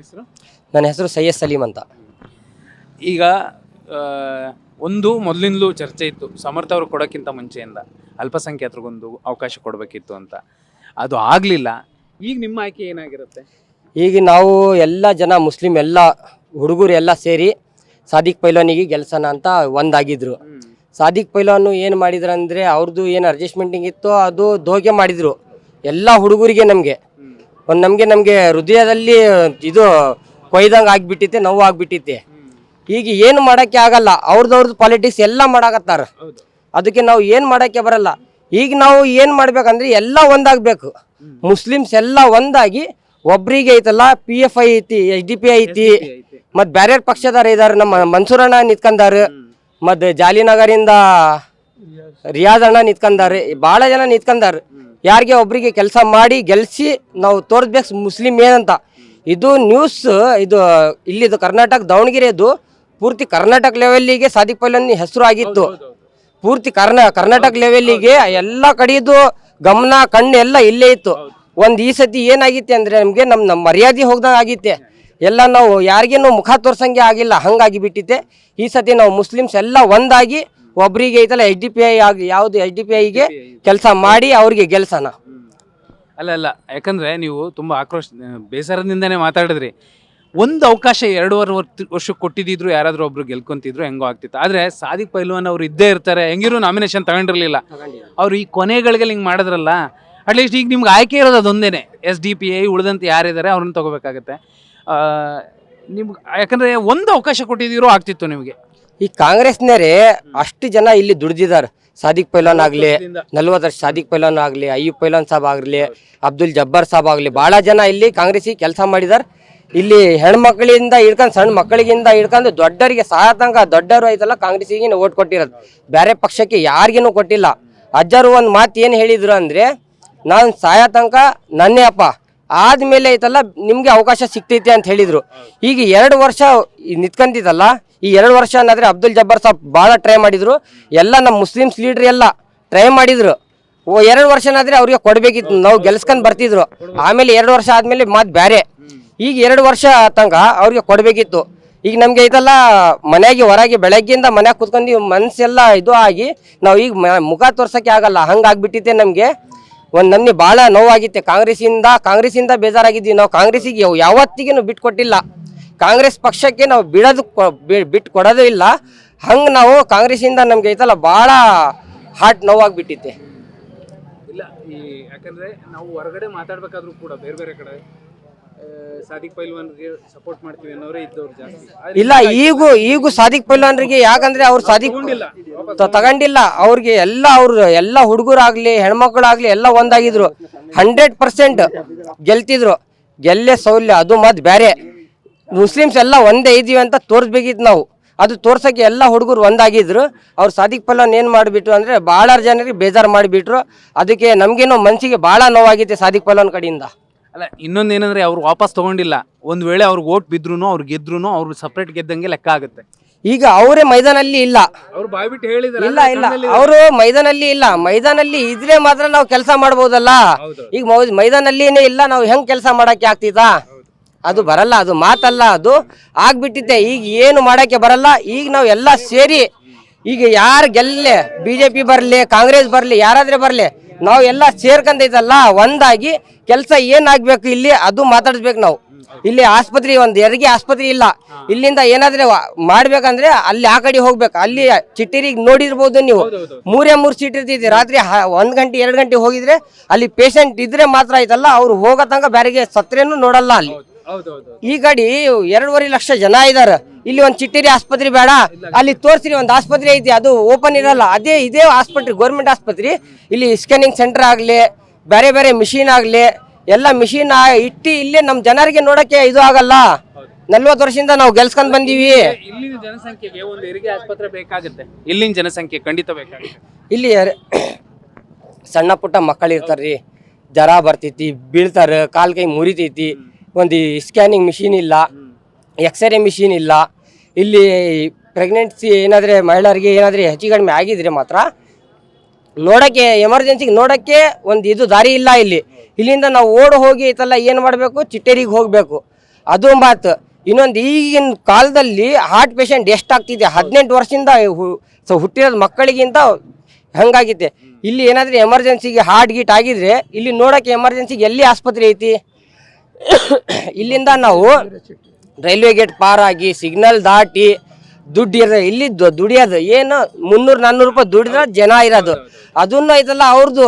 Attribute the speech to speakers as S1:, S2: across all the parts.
S1: ಹೆಸರು?
S2: ನನ್ನ ಹೆಸರು ಸೈಯದ್ ಸಲೀಂ ಅಂತ.
S1: ಈಗ ಒಂದು ಮೊದಲಿಂದಲೂ ಚರ್ಚೆ ಇತ್ತು, ಸಮರ್ಥ ಅವರು ಕೊಡೋಕ್ಕಿಂತ ಮುಂಚೆಯಿಂದ ಅಲ್ಪಸಂಖ್ಯಾತರಿಗೊಂದು ಅವಕಾಶ ಕೊಡಬೇಕಿತ್ತು ಅಂತ. ಅದು ಆಗಲಿಲ್ಲ. ಈಗ ನಿಮ್ಮ ಆಯ್ಕೆ ಏನಾಗಿರುತ್ತೆ?
S2: ಈಗ ನಾವು ಎಲ್ಲ ಜನ ಮುಸ್ಲಿಂ ಎಲ್ಲ ಹುಡುಗರು ಎಲ್ಲ ಸೇರಿ ಸಾದಿಕ್ ಪೈಲ್ವಾನಿಗೆ ಗೆಲ್ಸೋಣ ಅಂತ ಒಂದಾಗಿದ್ರು. ಸಾದಿಕ್ ಪೈಲ್ವಾನು ಏನು ಮಾಡಿದ್ರು ಅಂದರೆ ಅವ್ರದ್ದು ಏನು ಅಡ್ಜಸ್ಟ್ಮೆಂಟಿಂಗ್ ಇತ್ತು ಅದು ದೋಗೆ ಮಾಡಿದರು ಎಲ್ಲ ಹುಡುಗರಿಗೆ. ನಮಗೆ ಹೃದಯದಲ್ಲಿ ಇದು ಕೊಯ್ದಂಗೆ ಆಗಿಬಿಟ್ಟಿತ್ತೆ, ನೋವು ಆಗಿಬಿಟ್ಟಿತ್ತೆ. ಈಗ ಏನು ಮಾಡೋಕ್ಕೆ ಆಗಲ್ಲ, ಅವ್ರದ್ದು ಪಾಲಿಟಿಕ್ಸ್ ಎಲ್ಲ ಮಾಡಾಕತ್ತಾರ. ಅದಕ್ಕೆ ನಾವು ಏನು ಮಾಡೋಕ್ಕೆ ಬರಲ್ಲ. ಈಗ ನಾವು ಏನು ಮಾಡ್ಬೇಕಂದ್ರೆ ಎಲ್ಲ ಒಂದಾಗಬೇಕು. ಮುಸ್ಲಿಮ್ಸ್ ಎಲ್ಲ ಒಂದಾಗಿ ಒಬ್ರಿಗೆ ಐತಲ್ಲ PFI ಐತಿ, SDP ಐತಿ, ಮತ್ತು ಬೇರೆ ಪಕ್ಷದಾರ ಇದ್ದಾರೆ. ನಮ್ಮ ಮನ್ಸೂರಣ್ಣ ನಿಂತ್ಕೊಂಡಾರ, ಮತ್ತು ಜಾಲಿನಗರಿಂದ ರಿಯಾಜ್ ಅಣ್ಣ ನಿಂತ್ಕೊಂಡಾರೆ, ಭಾಳ ಜನ ನಿಂತ್ಕೊಂಡಾರ. ಯಾರಿಗೆ ಒಬ್ರಿಗೆ ಕೆಲಸ ಮಾಡಿ ಗೆಲ್ಸಿ ನಾವು ತೋರಿಸ್ಬೇಕು ಮುಸ್ಲಿಂ ಏನಂತ. ಇದು ನ್ಯೂಸ್, ಇದು ಇಲ್ಲಿದು ಕರ್ನಾಟಕ ದಾವಣಗೆರೆದು ಪೂರ್ತಿ ಕರ್ನಾಟಕ ಲೆವೆಲ್ಲಿಗೆ ಸಾದಿಕ್ ಪೈಲ್ವಾನ್ ಹೆಸರು ಆಗಿತ್ತು. ಪೂರ್ತಿ ಕರ್ನಾಟಕ ಲೆವೆಲ್ಲಿಗೆ ಎಲ್ಲ ಕಡೆಯದು ಗಮನ ಕಣ್ಣು ಎಲ್ಲ ಇಲ್ಲೇ ಇತ್ತು. ಒಂದು ಈ ಸತಿ ಏನಾಗಿತ್ತೆ ಅಂದರೆ ನಮಗೆ ನಮ್ಮ ಮರ್ಯಾದೆ ಹೋಗ್ದಂಗೆ ಆಗಿತ್ತೆ. ಎಲ್ಲ ನಾವು ಯಾರಿಗೇನು ಮುಖ ತೋರ್ಸಂಗೆ ಆಗಿಲ್ಲ, ಹಂಗಾಗಿ ಬಿಟ್ಟಿತ್ತೆ. ಈ ಸತಿ ನಾವು ಮುಸ್ಲಿಮ್ಸ್ ಎಲ್ಲ ಒಂದಾಗಿ ಒಬ್ರಿಗೆ ಐತಲ್ಲ SDP ಆಗಿ ಯಾವುದು SDP ಕೆಲಸ ಮಾಡಿ ಅವ್ರಿಗೆ ಗೆಲ್ಸೋಣ.
S1: ಅಲ್ಲ, ಯಾಕಂದರೆ ನೀವು ತುಂಬ ಆಕ್ರೋಶ ಬೇಸರದಿಂದನೇ ಮಾತಾಡಿದ್ರಿ. ಒಂದು ಅವಕಾಶ 2.5 ವರ್ಷಕ್ಕೆ ಕೊಟ್ಟಿದ್ರು ಯಾರಾದರೂ ಒಬ್ರು ಗೆಲ್ಕೊಂತಿದ್ರು ಹೆಂಗೋ ಆಗ್ತಿತ್ತು. ಆದರೆ ಸಾದಿಕ್ ಪೈಲ್ವಾನ್ ಅವ್ರು ಇದ್ದೇ ಇರ್ತಾರೆ, ಹೆಂಗಿರು ನಾಮಿನೇಷನ್ ತಗೊಂಡಿರಲಿಲ್ಲ. ಅವ್ರು ಈ ಕೊನೆಗಳಿಗೆ ಹಿಂಗೆ ಮಾಡಿದ್ರಲ್ಲ, ಅಟ್ಲೀಸ್ಟ್ ಈಗ ನಿಮ್ಗೆ ಆಯ್ಕೆ ಇರೋದು ಅದೊಂದೇ, SDP ಉಳಿದಂತೆ ಯಾರಿದ್ದಾರೆ ಅವ್ರನ್ನ ತಗೋಬೇಕಾಗತ್ತೆ ನಿಮ್ಗೆ. ಯಾಕಂದರೆ ಒಂದು ಅವಕಾಶ ಕೊಟ್ಟಿದ್ದೀರೋ ಆಗ್ತಿತ್ತು ನಿಮಗೆ.
S2: ಈ ಕಾಂಗ್ರೆಸ್ನರೇ ಅಷ್ಟು ಜನ ಇಲ್ಲಿ ದುಡ್ದಿದ್ದಾರೆ. ಸಾದಿಕ್ ಪೈಲ್ವಾನ್ ಆಗಲಿ, 40 ವರ್ಷ ಸಾದಿಕ್ ಪೈಲ್ವಾನ್ ಆಗಲಿ, ಅಯ್ಯೂಬ್ ಪೈಲ್ವಾನ್ ಸಾಬ್ ಆಗಲಿ, ಅಬ್ದುಲ್ ಜಬ್ಬಾರ್ ಸಾಬ್ ಆಗಲಿ, ಭಾಳ ಜನ ಇಲ್ಲಿ ಕಾಂಗ್ರೆಸ್ಸಿಗೆ ಕೆಲಸ ಮಾಡಿದ್ದಾರೆ. ಇಲ್ಲಿ ಹೆಣ್ಮಕ್ಳಿಂದ ಹಿಡ್ಕೊಂಡು ಸಣ್ಣ ಮಕ್ಕಳಿಗಿಂದ ಹಿಡ್ಕೊಂಡು ದೊಡ್ಡರಿಗೆ ಸಹ ತನಕ ದೊಡ್ಡವರು ಐತಲ್ಲ ಕಾಂಗ್ರೆಸ್ಸಿಗೆ ಓಟ್ ಕೊಟ್ಟಿರೋದು, ಬೇರೆ ಪಕ್ಷಕ್ಕೆ ಯಾರಿಗೇನು ಕೊಟ್ಟಿಲ್ಲ. ಅಜ್ಜರು ಒಂದು ಮಾತು ಏನು ಹೇಳಿದ್ರು ಅಂದರೆ, ನಾನು ಸಾಯ ತನಕ ನನ್ನೇ ಅಪ್ಪ, ಆದಮೇಲೆ ಐತಲ್ಲ ನಿಮಗೆ ಅವಕಾಶ ಸಿಗ್ತೈತೆ ಅಂತ ಹೇಳಿದರು. ಈಗ 2 ವರ್ಷ ನಿಂತ್ಕೊಂತಿದ್ದಲ್ಲ, ಈ 2 ವರ್ಷ ಅನ್ನೋದ್ರೆ ಅಬ್ದುಲ್ ಜಬ್ಬಾರ್ ಸಾಬ್ ಭಾಳ ಟ್ರೈ ಮಾಡಿದರು. ಎಲ್ಲ ನಮ್ಮ ಮುಸ್ಲಿಮ್ಸ್ ಲೀಡ್ರ್ ಎಲ್ಲ ಟ್ರೈ ಮಾಡಿದರು. 2 ವರ್ಷ ಅನ್ನೋದ್ರೆ ಅವ್ರಿಗೆ ಕೊಡಬೇಕಿತ್ತು, ನಾವು ಗೆಲ್ಸ್ಕೊಂಡು ಬರ್ತಿದ್ರು. ಆಮೇಲೆ 2 ವರ್ಷ ಆದಮೇಲೆ ಮಾತು ಬೇರೆ. ಈಗ 2 ವರ್ಷ ತನಕ ಅವ್ರಿಗೆ ಕೊಡಬೇಕಿತ್ತು. ಈಗ ನಮಗೆ ಐತಲ್ಲ ಮನೆಗೆ ಹೊರಗೆ ಬೆಳಗ್ಗೆಯಿಂದ ಮನ್ಯಾಗ ಕುತ್ಕೊಂಡು ಮನಸ್ಸೆಲ್ಲ ಇದು ಆಗಿ ನಾವು ಈಗ ಮುಖ ತೋರ್ಸೋಕ್ಕೆ ಆಗಲ್ಲ, ಹಂಗಾಗ್ಬಿಟ್ಟಿತ್ತೆ. ನಮಗೆ ಒಂದು ನಮ್ಗೆ ಭಾಳ ನೋವಾಗಿತ್ತೆ. ಕಾಂಗ್ರೆಸ್ಸಿಂದ ಬೇಜಾರಾಗಿದ್ದೀವಿ. ನಾವು ಕಾಂಗ್ರೆಸ್ಸಿಗೆ ಯಾವತ್ತಿಗೂ ಬಿಟ್ಟು ಕೊಟ್ಟಿಲ್ಲ. ಕಾಂಗ್ರೆಸ್ ಪಕ್ಷಕ್ಕೆ ನಾವು ಬಿಟ್ಟು ಕೊಡೋದು ಇಲ್ಲ. ಹಂಗೆ ನಾವು ಕಾಂಗ್ರೆಸ್ಸಿಂದ ನಮ್ಗೆ ಐತಲ್ಲ ಭಾಳ ಹಾರ್ಟ್ ನೋವಾಗಿಬಿಟ್ಟಿತ್ತೆ.
S1: ಇಲ್ಲ, ಯಾಕಂದರೆ ನಾವು ಹೊರಗಡೆ ಮಾತಾಡ್ಬೇಕಾದ್ರೂ ಕೂಡ ಬೇರೆ ಬೇರೆ ಕಡೆ ಸಾದಿಕ್ ಪೈಲ್ವಾನ್ಗೆ ಸಪೋರ್ಟ್ ಮಾಡ್ತೀವಿ ಅನ್ನೋರೇ ಇದ್ದವ್ರು ಜಾಸ್ತಿ.
S2: ಇಲ್ಲ, ಈಗೂ ಸಾದಿಕ್ ಪೈಲ್ವಾನ್ರಿಗೆ, ಯಾಕಂದ್ರೆ ಅವ್ರು ಸಾದಿಕ್ ತಗೊಂಡಿಲ್ಲ. ಅವ್ರಿಗೆ ಎಲ್ಲ ಹುಡುಗರಾಗ್ಲಿ ಹೆಣ್ಮಕ್ಳಾಗ್ಲಿ ಎಲ್ಲ ಒಂದಾಗಿದ್ರು. 100% ಗೆಲ್ತಿದ್ರು. ಗೆಲ್ಲೇ ಸೌಲ್ಯ ಅದು ಮತ್ ಬೇರೆ. ಮುಸ್ಲಿಮ್ಸ್ ಎಲ್ಲ ಒಂದೇ ಇದೀವಿ ಅಂತ ತೋರಿಸ್ಬೇಕಿತ್ತು ನಾವು. ಅದು ತೋರ್ಸೋಕ್ಕೆ ಎಲ್ಲ ಹುಡುಗರು ಒಂದಾಗಿದ್ರು. ಅವ್ರು ಸಾದಿಕ್ ಪೈಲ್ವಾನ್ ಏನು ಮಾಡಿಬಿಟ್ರು ಅಂದರೆ ಭಾಳ ಜನರಿಗೆ ಬೇಜಾರು ಮಾಡಿಬಿಟ್ರು. ಅದಕ್ಕೆ ನಮಗೇನೋ ಮನಸ್ಸಿಗೆ ಭಾಳ ನೋವಾಗಿತ್ತೆ ಸಾದಿಕ್ ಪೈಲ್ವಾನ್ ಕಡೆಯಿಂದ.
S1: ಅಲ್ಲ, ಇನ್ನೊಂದೇನಂದ್ರೆ ಅವ್ರು ವಾಪಸ್ ತಗೊಂಡಿಲ್ಲ. ಒಂದು ವೇಳೆ ಅವ್ರಿಗೆ ಓಟ್ ಬಿದ್ರು ಅವ್ರು ಗೆದ್ರು ಅವ್ರು ಸಪ್ರೇಟ್ ಗೆದ್ದಂಗೆ ಲೆಕ್ಕ ಆಗುತ್ತೆ.
S2: ಈಗ ಅವರೇ ಮೈದಾನಲ್ಲಿ ಇಲ್ಲ,
S1: ಅವ್ರು ಬಾಯ್ಬಿಟ್ಟು ಹೇಳಿದ್ರು.
S2: ಇಲ್ಲ ಅವರು ಮೈದಾನಲ್ಲಿ ಇಲ್ಲ. ಮೈದಾನಲ್ಲಿ ಇದ್ರೆ ಮಾತ್ರ ನಾವು ಕೆಲಸ ಮಾಡ್ಬೋದಲ್ಲ. ಈಗ ಮೈದಾನಲ್ಲಿನೇ ಇಲ್ಲ, ನಾವು ಹೆಂಗ್ ಕೆಲಸ ಮಾಡಕ್ಕೆ ಆಗ್ತಿದಾ? ಅದು ಬರಲ್ಲ, ಅದು ಮಾತಲ್ಲ, ಅದು ಆಗ್ಬಿಟ್ಟಿತ್ತೆ. ಈಗ ಏನು ಮಾಡಕ್ಕೆ ಬರಲ್ಲ. ಈಗ ನಾವು ಎಲ್ಲ ಸೇರಿ ಈಗ ಯಾರು ಗೆಲ್ಲಲೆ, BJP ಬರಲಿ ಕಾಂಗ್ರೆಸ್ ಬರಲಿ ಯಾರಾದ್ರೆ ಬರಲಿ, ನಾವು ಎಲ್ಲ ಸೇರ್ಕೊಂಡೈತಲ್ಲ ಒಂದಾಗಿ ಕೆಲಸ ಏನಾಗಬೇಕು ಇಲ್ಲಿ ಅದು ಮಾತಾಡಿಸ್ಬೇಕು ನಾವು. ಇಲ್ಲಿ ಆಸ್ಪತ್ರೆ, ಒಂದು ಹೆರಿಗೆ ಆಸ್ಪತ್ರೆ ಇಲ್ಲ. ಇಲ್ಲಿಂದ ಏನಾದ್ರೆ ಮಾಡ್ಬೇಕಂದ್ರೆ ಅಲ್ಲಿ ಆ ಕಡೆ ಹೋಗ್ಬೇಕು. ಅಲ್ಲಿ ಚಿಟ್ಟಿರಿಗೆ ನೋಡಿರ್ಬೋದು ನೀವು, 3 ಸೀಟ್ ಇರ್ತೈತಿ. ರಾತ್ರಿ 1 ಗಂಟೆ 2 ಗಂಟೆ ಹೋಗಿದ್ರೆ ಅಲ್ಲಿ ಪೇಷಂಟ್ ಇದ್ರೆ ಮಾತ್ರ ಆಯ್ತಲ್ಲ, ಅವ್ರು ಹೋಗೋ ತನಕ ಬೇರೆಗೆ ಸತ್ರೇನು ನೋಡಲ್ಲ. ಅಲ್ಲಿ ಈ ಕಡೆ 2.5 ಲಕ್ಷ ಜನ ಇದಾರೆ. ಇಲ್ಲಿ ಒಂದು ಚಿಟ್ಟಿರಿ ಆಸ್ಪತ್ರೆ ಬೇಡ, ಅಲ್ಲಿ ತೋರಿಸ್ರಿ ಒಂದು ಆಸ್ಪತ್ರೆ ಐತಿ, ಅದು ಓಪನ್ ಇರಲ್ಲ. ಇದೇ ಆಸ್ಪತ್ರೆ ಗೌರ್ಮೆಂಟ್ ಆಸ್ಪತ್ರೆ. ಇಲ್ಲಿ ಸ್ಕ್ಯಾನಿಂಗ್ ಸೆಂಟರ್ ಆಗಲಿ, ಬೇರೆ ಬೇರೆ ಮಿಷಿನ್ ಆಗಲಿ, ಎಲ್ಲ ಮಿಷಿನ್ ಇಟ್ಟು ಇಲ್ಲೇ ನಮ್ಮ ಜನರಿಗೆ ನೋಡಕ್ಕೆ ಇದು ಆಗಲ್ಲ. 40 ವರ್ಷದಿಂದ ನಾವು ಗೆಲ್ಸ್ಕೊಂಡ್ ಬಂದೀವಿ.
S1: ಇಲ್ಲಿನ ಜನಸಂಖ್ಯೆಗೆ ಒಂದು ಹೆರಿಗೆ ಆಸ್ಪತ್ರೆ ಬೇಕಾಗುತ್ತೆ. ಇಲ್ಲಿನ ಜನಸಂಖ್ಯೆ ಖಂಡಿತ ಬೇಕಾಗುತ್ತೆ.
S2: ಇಲ್ಲಿ ಸಣ್ಣ ಪುಟ್ಟ ಮಕ್ಕಳು ಇರ್ತಾರ್ರಿ, ಜ್ವರ ಬರ್ತೈತಿ, ಬೀಳ್ತಾರೆ, ಕಾಲು ಕೈ ಮುರಿತೈತಿ. ಒಂದು ಸ್ಕ್ಯಾನಿಂಗ್ ಮಿಷಿನ್ ಇಲ್ಲ, ಎಕ್ಸ್ರೇ ಮಿಷಿನ್ ಇಲ್ಲ. ಇಲ್ಲಿ ಪ್ರೆಗ್ನೆನ್ಸಿ ಏನಾದರೆ ಮಹಿಳೆಯರಿಗೆ ಏನಾದರೆ ಹೆಚ್ಚು ಕಡಿಮೆ ಆಗಿದ್ರೆ ಮಾತ್ರ ನೋಡೋಕ್ಕೆ, ಎಮರ್ಜೆನ್ಸಿಗೆ ನೋಡೋಕ್ಕೆ ಒಂದು ಇದು ದಾರಿ ಇಲ್ಲ. ಇಲ್ಲಿಂದ ನಾವು ಓಡಿ ಹೋಗಿ ಐತಲ್ಲ ಏನು ಮಾಡಬೇಕು, ಚಿಟ್ಟೇರಿಗೆ ಹೋಗಬೇಕು. ಅದು ಮಾತು. ಇನ್ನೊಂದು ಈಗಿನ ಕಾಲದಲ್ಲಿ ಹಾರ್ಟ್ ಪೇಷಂಟ್ ಎಷ್ಟಾಗ್ತಿದೆ, 18 ವರ್ಷದಿಂದ ಹುಟ್ಟಿರೋದು ಮಕ್ಕಳಿಗಿಂತ ಹಂಗಾಗಿದೆ. ಇಲ್ಲಿ ಏನಾದರೂ ಎಮರ್ಜೆನ್ಸಿಗೆ ಹಾರ್ಟ್ ಗೀಟ್ ಆಗಿದ್ರೆ ಇಲ್ಲಿ ನೋಡೋಕ್ಕೆ ಎಮರ್ಜೆನ್ಸಿಗೆ ಎಲ್ಲಿ ಆಸ್ಪತ್ರೆ ಐತಿ? ಇಲ್ಲಿಂದ ನಾವು ರೈಲ್ವೆ ಗೇಟ್ ಪಾರಾಗಿ ಸಿಗ್ನಲ್ ದಾಟಿ ದುಡ್ಡು ಇರೋದು ಇಲ್ಲಿ ದುಡಿಯೋದು ಏನು 300-400 ರೂಪಾಯಿ ದುಡಿದ್ರೆ ಜನ ಇರೋದು. ಅದನ್ನು ಐತಲ್ಲ ಅವ್ರದ್ದು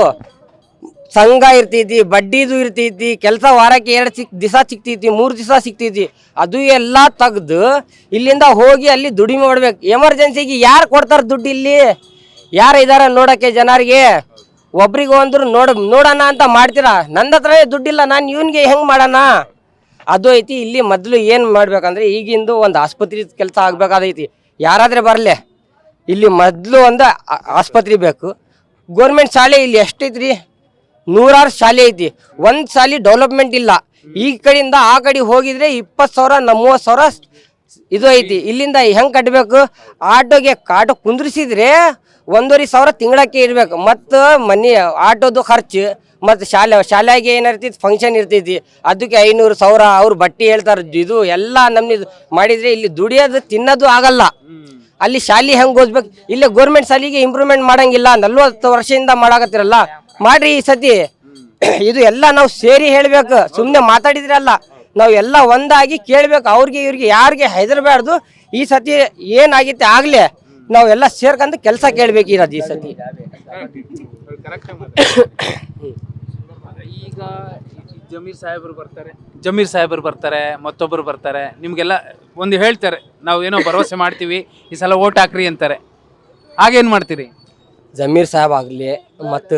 S2: ಸಂಘ ಇರ್ತೈತಿ, ಬಡ್ಡಿದು ಇರ್ತೈತಿ, ಕೆಲಸ ವಾರಕ್ಕೆ 2 ದಿವಸ ಸಿಗ್ತೈತಿ, 3 ದಿವಸ ಸಿಗ್ತೈತಿ. ಅದು ಎಲ್ಲ ತೆಗ್ದು ಇಲ್ಲಿಂದ ಹೋಗಿ ಅಲ್ಲಿ ದುಡಿಮೆ ಮಾಡ್ಬೇಕು. ಎಮರ್ಜೆನ್ಸಿಗೆ ಯಾರು ಕೊಡ್ತಾರೆ ದುಡ್ಡು? ಇಲ್ಲಿ ಯಾರು ಇದಾರ ನೋಡೋಕ್ಕೆ ಜನರಿಗೆ? ಒಬ್ರಿಗೆ ಅಂದ್ರು ನೋಡೋಣ ಅಂತ ಮಾಡ್ತೀರಾ. ನನ್ನ ಹತ್ರ ದುಡ್ಡಿಲ್ಲ, ನಾನು ಇವನಿಗೆ ಹೆಂಗೆ ಮಾಡೋಣ? ಅದು ಐತಿ. ಇಲ್ಲಿ ಮೊದಲು ಏನು ಮಾಡ್ಬೇಕಂದ್ರೆ ಈಗಿಂದು ಒಂದು ಆಸ್ಪತ್ರೆ ಕೆಲಸ ಆಗ್ಬೇಕಾದೈತಿ. ಯಾರಾದರೆ ಬರಲಿ, ಇಲ್ಲಿ ಮೊದಲು ಒಂದು ಆಸ್ಪತ್ರೆ ಬೇಕು. ಗೋರ್ಮೆಂಟ್ ಶಾಲೆ ಇಲ್ಲಿ ಎಷ್ಟೈತ್ರಿ? 100 ಶಾಲೆ ಐತಿ. ಒಂದು ಶಾಲೆ ಡೆವಲಪ್ಮೆಂಟ್ ಇಲ್ಲ. ಈ ಕಡೆಯಿಂದ ಆ ಕಡೆ ಹೋಗಿದ್ರೆ 20,000 30,000 ಇದು ಐತಿ. ಇಲ್ಲಿಂದ ಹೆಂಗೆ ಕಟ್ಟಬೇಕು? ಆಟೋ ಕುಂದ್ರಿಸಿದ್ರೆ 1,500 ತಿಂಗಳಕ್ಕೆ ಇರ್ಬೇಕು. ಮತ್ತು ಮನೆ ಆಟೋದು ಖರ್ಚು, ಮತ್ತು ಶಾಲೆಗೆ ಏನಿರ್ತೈತಿ ಫಂಕ್ಷನ್ ಇರ್ತೈತಿ, ಅದಕ್ಕೆ 500,000 ಅವ್ರು ಬಟ್ಟೆ ಹೇಳ್ತಾರೆ. ಇದು ಎಲ್ಲ ನಮ್ಗೆ ಮಾಡಿದರೆ ಇಲ್ಲಿ ದುಡಿಯೋದು ತಿನ್ನೋದು ಆಗಲ್ಲ. ಅಲ್ಲಿ ಶಾಲೆ ಹೆಂಗೆ ಓದ್ಬೇಕು? ಇಲ್ಲೇ ಗೋರ್ಮೆಂಟ್ ಶಾಲೆಗೆ ಇಂಪ್ರೂವ್ಮೆಂಟ್ ಮಾಡಂಗಿಲ್ಲ. 40 ವರ್ಷದಿಂದ ಮಾಡಾಕತ್ತಿರಲ್ಲ, ಮಾಡ್ರಿ ಈ ಸತಿ. ಇದು ಎಲ್ಲ ನಾವು ಸೇರಿ ಹೇಳ್ಬೇಕು, ಸುಮ್ಮನೆ ಮಾತಾಡಿದ್ರಲ್ಲ. ನಾವು ಎಲ್ಲ ಒಂದಾಗಿ ಕೇಳ್ಬೇಕು. ಅವ್ರಿಗೆ ಇವ್ರಿಗೆ ಯಾರಿಗೆ ಹೆದರ್ಬಾರ್ದು. ಈ ಸತಿ ಏನಾಗಿತ್ತೆ ಆಗಲಿ, ನಾವೆಲ್ಲ ಸೇರ್ಕೊಂಡು ಕೆಲಸ ಕೇಳ್ಬೇಕಿರೋದು ಈ ಸತಿ.
S1: ಈಗ ಜಮೀರ್ ಸಾಹೇಬರು ಬರ್ತಾರೆ, ಮತ್ತೊಬ್ಬರು ಬರ್ತಾರೆ, ನಿಮಗೆಲ್ಲ ಒಂದು ಹೇಳ್ತಾರೆ, ನಾವು ಏನೋ ಭರವಸೆ ಮಾಡ್ತೀವಿ, ಈ ಸಲ ಓಟ್ ಹಾಕ್ರಿ ಅಂತಾರೆ. ಆಗೇನು ಮಾಡ್ತೀರಿ?
S2: ಜಮೀರ್ ಸಾಹೇಬ್ ಆಗಲಿ ಮತ್ತು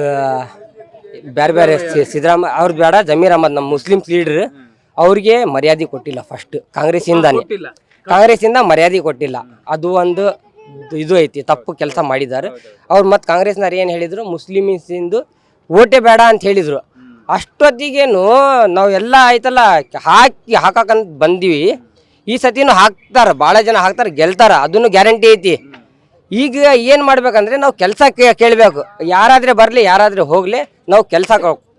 S2: ಬೇರೆ ಬೇರೆ ಸಿದ್ದರಾಮಯ್ಯ ಅವ್ರದ್ದು ಬೇಡ. ಜಮೀರ್ ಅಹಮದ್ ನಮ್ಮ ಮುಸ್ಲಿಮ್ಸ್ ಲೀಡ್ರ್, ಅವ್ರಿಗೆ ಮರ್ಯಾದೆ ಕೊಟ್ಟಿಲ್ಲ. ಫಸ್ಟ್ ಕಾಂಗ್ರೆಸ್ಸಿಂದ ಮರ್ಯಾದೆ ಕೊಟ್ಟಿಲ್ಲ. ಅದು ಒಂದು ಇದು ಐತಿ, ತಪ್ಪು ಕೆಲಸ ಮಾಡಿದ್ದಾರೆ ಅವ್ರು. ಮತ್ತು ಕಾಂಗ್ರೆಸ್ನವ್ರು ಏನು ಹೇಳಿದರು, ಮುಸ್ಲಿಮ್ಸಿಂದು ಓಟೇ ಬೇಡ ಅಂತ ಹೇಳಿದರು. ಅಷ್ಟೊತ್ತಿಗೇನು ನಾವೆಲ್ಲ ಆಯ್ತಲ್ಲ ಹಾಕಂತ ಬಂದೀವಿ. ಈ ಸತಿನೂ ಹಾಕ್ತಾರೆ, ಭಾಳ ಜನ ಹಾಕ್ತಾರೆ, ಗೆಲ್ತಾರೆ, ಅದನ್ನು ಗ್ಯಾರಂಟಿ ಐತಿ. ಈಗ ಏನು ಮಾಡ್ಬೇಕಂದ್ರೆ ನಾವು ಕೆಲಸ ಕೇಳಬೇಕು. ಯಾರಾದರೆ ಬರಲಿ, ಯಾರಾದರೆ ಹೋಗಲಿ, ನಾವು ಕೆಲಸ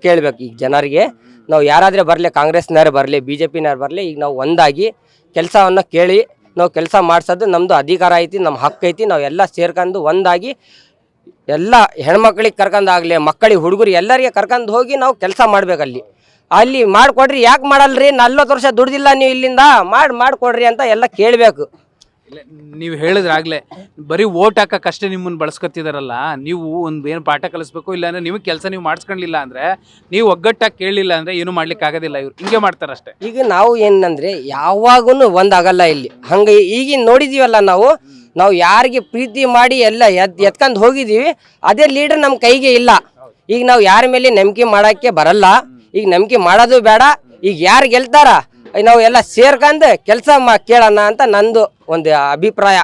S2: ಕೇಳಬೇಕು. ಈಗ ಜನರಿಗೆ ನಾವು ಯಾರಾದರೆ ಬರಲಿ, ಕಾಂಗ್ರೆಸ್ನವ್ರು ಬರಲಿ, BJPನವ್ರು ಬರಲಿ, ಈಗ ನಾವು ಒಂದಾಗಿ ಕೆಲಸವನ್ನು ಕೇಳಿ ನಾವು ಕೆಲಸ ಮಾಡಿಸೋದು ನಮ್ಮದು ಅಧಿಕಾರ ಐತಿ, ನಮ್ಮ ಹಕ್ಕು ಐತಿ. ನಾವು ಎಲ್ಲ ಸೇರ್ಕೊಂಡು ಒಂದಾಗಿ ಎಲ್ಲ ಹೆಣ್ಮಕ್ಳಿಗೆ ಕರ್ಕೊಂಡಾಗಲಿ, ಮಕ್ಕಳಿಗೆ, ಹುಡುಗರು ಎಲ್ಲರಿಗೆ ಕರ್ಕೊಂಡು ಹೋಗಿ ನಾವು ಕೆಲಸ ಮಾಡ್ಬೇಕಲ್ಲಿ. ಅಲ್ಲಿ ಮಾಡಿಕೊಡ್ರಿ. ಯಾಕೆ ಮಾಡಲ್ರಿ? 40 ವರ್ಷ ದುಡ್ದಿಲ್ಲ ನೀವು, ಇಲ್ಲಿಂದ ಮಾಡಿಕೊಡ್ರಿ ಅಂತ ಎಲ್ಲ ಕೇಳಬೇಕು.
S1: ನೀವು ಹೇಳಿದ್ರಾಗ್ಲೇ ಬರೀ ಓಟ್ ಹಾಕಕ್ಕಷ್ಟೇ ನಿಮ್ಮನ್ನು ಬಳಸ್ಕೊತಿದಾರಲ್ಲ. ನೀವು ಒಂದು ಏನು ಪಾಠ ಕಲಿಸ್ಬೇಕು, ಇಲ್ಲಾಂದ್ರೆ ನಿಮಗೆ ಕೆಲಸ ನೀವು ಮಾಡಿಸ್ಕೊಳ್ಳಿಲ್ಲ ಅಂದರೆ, ನೀವು ಒಗ್ಗಟ್ಟಾಗಿ ಕೇಳಲಿಲ್ಲ ಅಂದರೆ ಏನೂ ಮಾಡ್ಲಿಕ್ಕೆ ಆಗೋದಿಲ್ಲ. ಇವ್ರು ಹಿಂಗೆ ಮಾಡ್ತಾರೆ ಅಷ್ಟೇ.
S2: ಈಗ ನಾವು ಏನಂದರೆ ಯಾವಾಗೂ ಒಂದಾಗಲ್ಲ ಇಲ್ಲಿ. ಹಂಗೆ ಈಗಿನ ನೋಡಿದೀವಲ್ಲ ನಾವು ಯಾರಿಗೆ ಪ್ರೀತಿ ಮಾಡಿ ಎಲ್ಲ ಎತ್ಕೊಂಡು ಹೋಗಿದ್ದೀವಿ, ಅದೇ ಲೀಡರ್ ನಮ್ಮ ಕೈಗೆ ಇಲ್ಲ. ಈಗ ನಾವು ಯಾರ ಮೇಲೆ ನಂಬಿಕೆ ಮಾಡೋಕ್ಕೆ ಬರಲ್ಲ. ಈಗ ನಂಬಿಕೆ ಮಾಡೋದು ಬೇಡ. ಈಗ ಯಾರು ಗೆಲ್ತಾರ ನಾವು ಎಲ್ಲ ಸೇರ್ಕೊಂಡು ಕೆಲಸ ಕೇಳೋಣ ಅಂತ ನಂದು ಒಂದು ಅಭಿಪ್ರಾಯ.